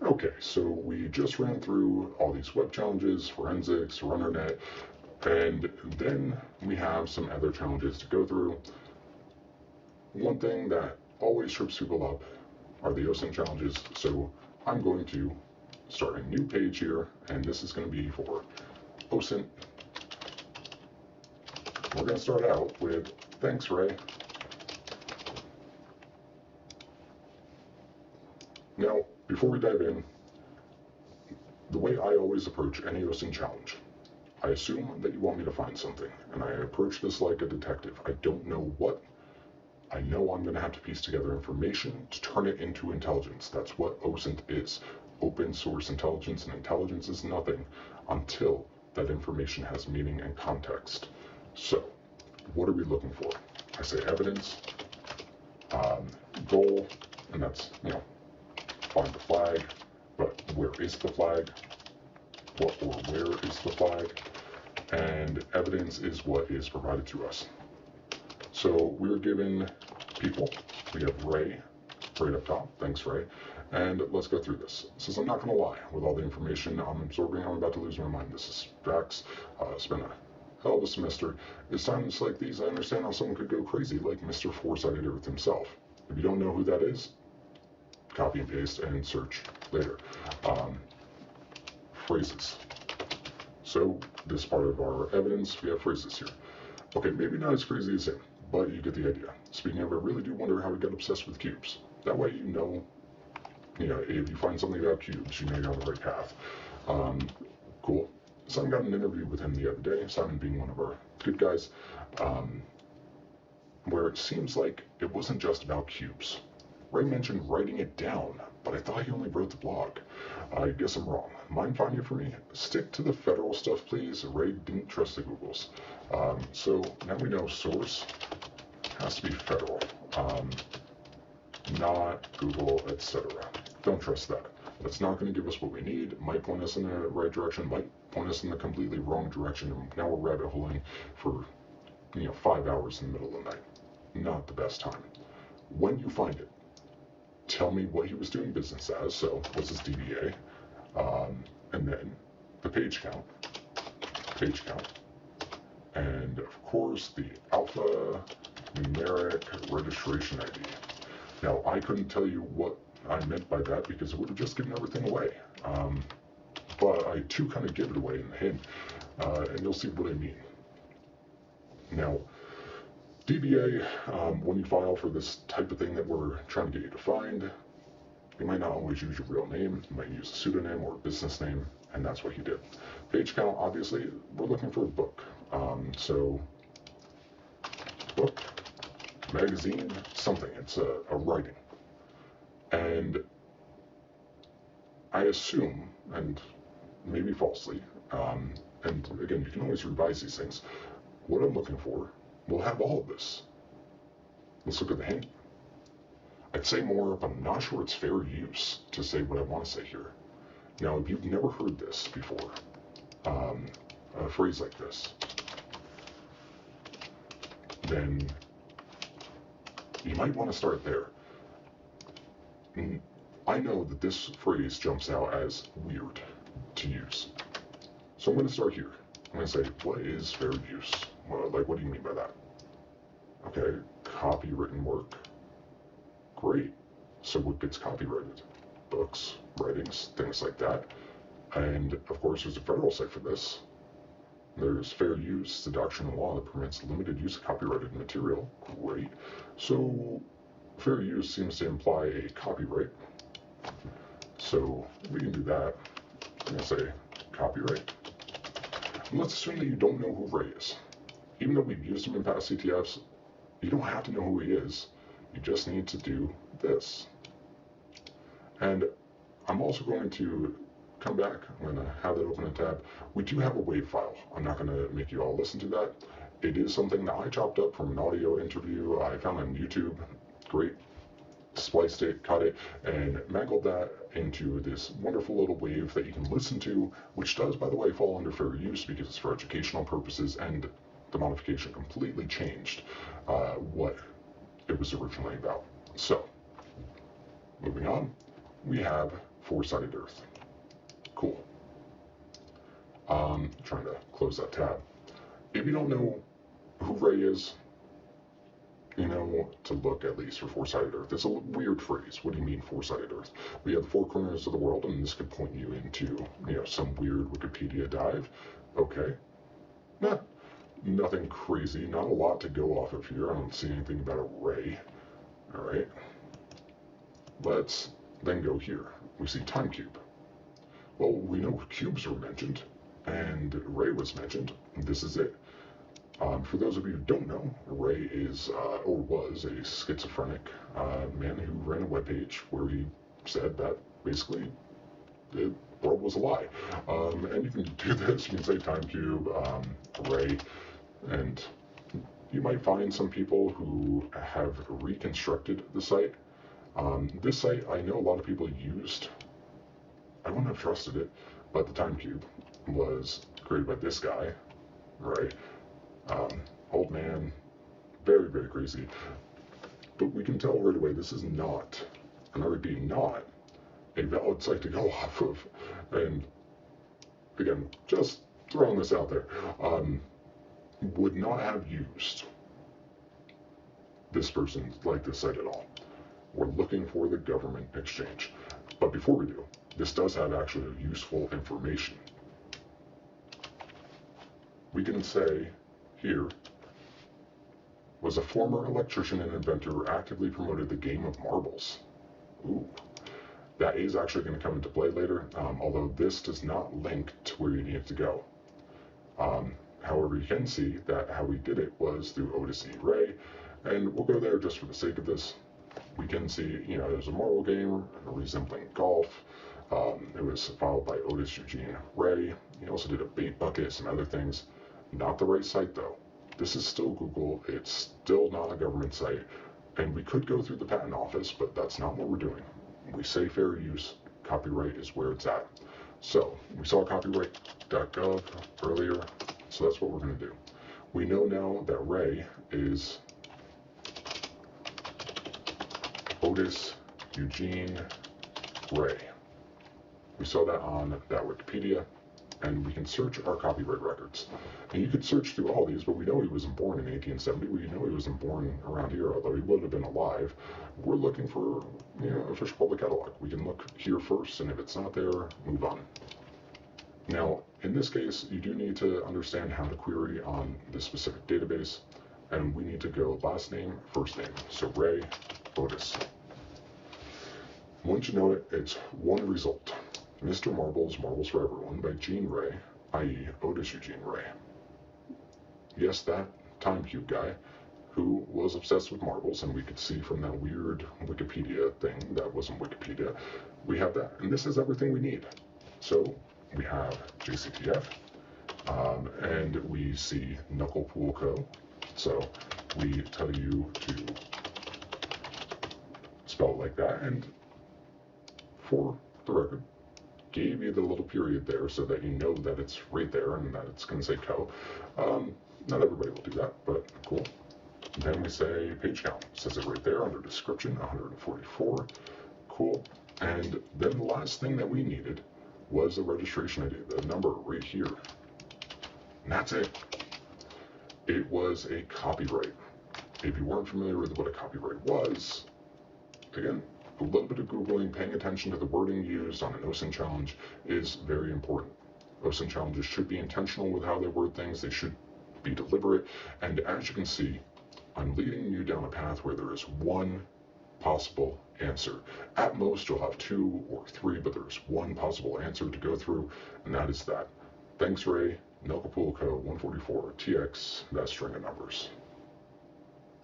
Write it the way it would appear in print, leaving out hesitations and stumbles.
Okay, so we just ran through all these web challenges, forensics, RunnerNet, and then we have some other challenges to go through. One thing that always trips people up are the OSINT challenges, so I'm going to start a new page here, and this is going to be for OSINT. We're going to start out with thanks, Ray. Now, before we dive in, the way I always approach any OSINT challenge, I assume that you want me to find something, and I approach this like a detective. I don't know what. I know I'm going to have to piece together information to turn it into intelligence. That's what OSINT is. Open source intelligence, and intelligence is nothing until that information has meaning and context. So, what are we looking for? I say evidence, goal, and that's, find the flag, but where is the flag? What or where is the flag? And evidence is what is provided to us. So we're given people. We have Ray right up top. Thanks, Ray. And let's go through this. Says, I'm not going to lie. With all the information I'm absorbing, I'm about to lose my mind. This is facts. Spent a hell of a semester. It's times like these, I understand how someone could go crazy, like Mr. Foresighted Earth himself. If you don't know who that is, copy and paste and search later. Phrases. So this part of our evidence, we have phrases here. Okay, maybe not as crazy as him, but you get the idea. Speaking of, I really do wonder how he got obsessed with cubes. That way you know, if you find something about cubes, you know you're on the right path. Cool. Simon got an interview with him the other day, Simon being one of our good guys, where it seems like it wasn't just about cubes. Ray mentioned writing it down, but I thought he only wrote the blog. I guess I'm wrong. Mind finding it for me? Stick to the federal stuff, please. Ray didn't trust the Googles. So now we know source has to be federal, not Google, etc. Don't trust that. That's not going to give us what we need. It might point us in the right direction, might point us in the completely wrong direction, and now we're rabbit holing for 5 hours in the middle of the night. Not the best time. When you find it, tell me what he was doing business as. So what's his DBA? And then the page count, and of course the alphanumeric registration ID. Now, I couldn't tell you what I meant by that because it would have just given everything away. But I too kind of give it away in the hint, and you'll see what I mean. Now, DBA, when you file for this type of thing that we're trying to get you to find, you might not always use your real name. You might use a pseudonym or a business name, and that's what he did. Page count, obviously, we're looking for a book. So, book, magazine, something. It's a writing. And I assume, and maybe falsely, and again, you can always revise these things, what I'm looking for will have all of this. Let's look at the hint. I'd say more, but I'm not sure it's fair use to say what I want to say here. Now, if you've never heard this before, a phrase like this, then you might want to start there. I know that this phrase jumps out as weird to use. So I'm going to start here. I'm going to say, what is fair use? Well, what do you mean by that? Okay, copywritten work. Great. So what gets copyrighted? Books, writings, things like that. And of course, there's a federal site for this. There's fair use, the doctrine of law that permits limited use of copyrighted material. Great. So fair use seems to imply a copyright. So we can do that. I'm going to say copyright. And let's assume that you don't know who Ray is. Even though we've used him in past CTFs, you don't have to know who he is. You just need to do this. And I'm also going to come back. I'm going to have that open a tab. We do have a WAV file. I'm not going to make you all listen to that. It is something that I chopped up from an audio interview I found on YouTube. Great. Spliced it, cut it, and mangled that into this wonderful little WAV that you can listen to, which does, by the way, fall under fair use because it's for educational purposes, and the modification completely changed what it was originally about. So, moving on, we have four-sided Earth. Cool. Trying to close that tab. If you don't know who Ray is, you know to look at least for four-sided Earth. It's a weird phrase. What do you mean four-sided Earth? We have the four corners of the world, and this could point you into, some weird Wikipedia dive. Okay. Nah, nothing crazy. Not a lot to go off of here. I don't see anything about a ray. All right. Let's then go here. We see time cube. Well, we know cubes were mentioned, and Ray was mentioned. This is it. For those of you who don't know, Ray is, or was, a schizophrenic man who ran a webpage where he said that basically the world was a lie. And you can do this. You can say time cube, Ray, and you might find some people who have reconstructed the site. This site, I know a lot of people used. I wouldn't have trusted it, but the time cube was created by this guy, right? Old man, very, very crazy. But we can tell right away this is not, and I repeat, not a valid site to go off of. And again, just throwing this out there, would not have used this person like this site at all. We're looking for the government exchange. But before we do, this does have actually useful information. We can say here, was a former electrician and inventor who actively promoted the game of marbles. Ooh, that is actually going to come into play later, although this does not link to where you need it to go. However, you can see that how we did it was through Otis E. Ray, and we'll go there just for the sake of this. We can see, there's a marble game resembling golf. It was followed by Otis Eugene Ray. He also did a bait bucket, some other things. Not the right site though. This is still Google. It's still not a government site. And we could go through the patent office, but that's not what we're doing. We say fair use. Copyright is where it's at. So we saw copyright.gov earlier. So that's what we're going to do. We know now that Ray is Otis Eugene Ray. We saw that on that Wikipedia, and we can search our copyright records. And you could search through all these, but we know he wasn't born in 1870. We know he wasn't born around here, although he would have been alive. We're looking for, official public catalog. We can look here first, and if it's not there, move on. Now, in this case, you do need to understand how to query on this specific database, and we need to go last name, first name. So Ray, Otis. Once you know it, it's one result. Mr. Marbles, Marbles for Everyone by Gene Ray, i.e. Otis Eugene Ray. Yes, that time cube guy who was obsessed with marbles, and we could see from that weird Wikipedia thing that wasn't Wikipedia, we have that. And this is everything we need. So we have JerseyCTF, and we see Knuckle Pool Co. So we tell you to spell it like that, and for the record, gave you the little period there so that you know that it's right there and that it's going to say co. Not everybody will do that, but cool. And then we say page count. It says it right there under description, 144. Cool. And then the last thing that we needed was the registration ID, the number right here. And that's it. It was a copyright. If you weren't familiar with what a copyright was, again, a little bit of Googling, paying attention to the wording used on an OSINT challenge is very important. OSINT challenges should be intentional with how they word things. They should be deliberate. And as you can see, I'm leading you down a path where there is one possible answer. At most, you'll have 2 or 3, but there's one possible answer to go through, and that is that. Thanks, Ray. Knuckle Pool Co. 144 TX, that string of numbers.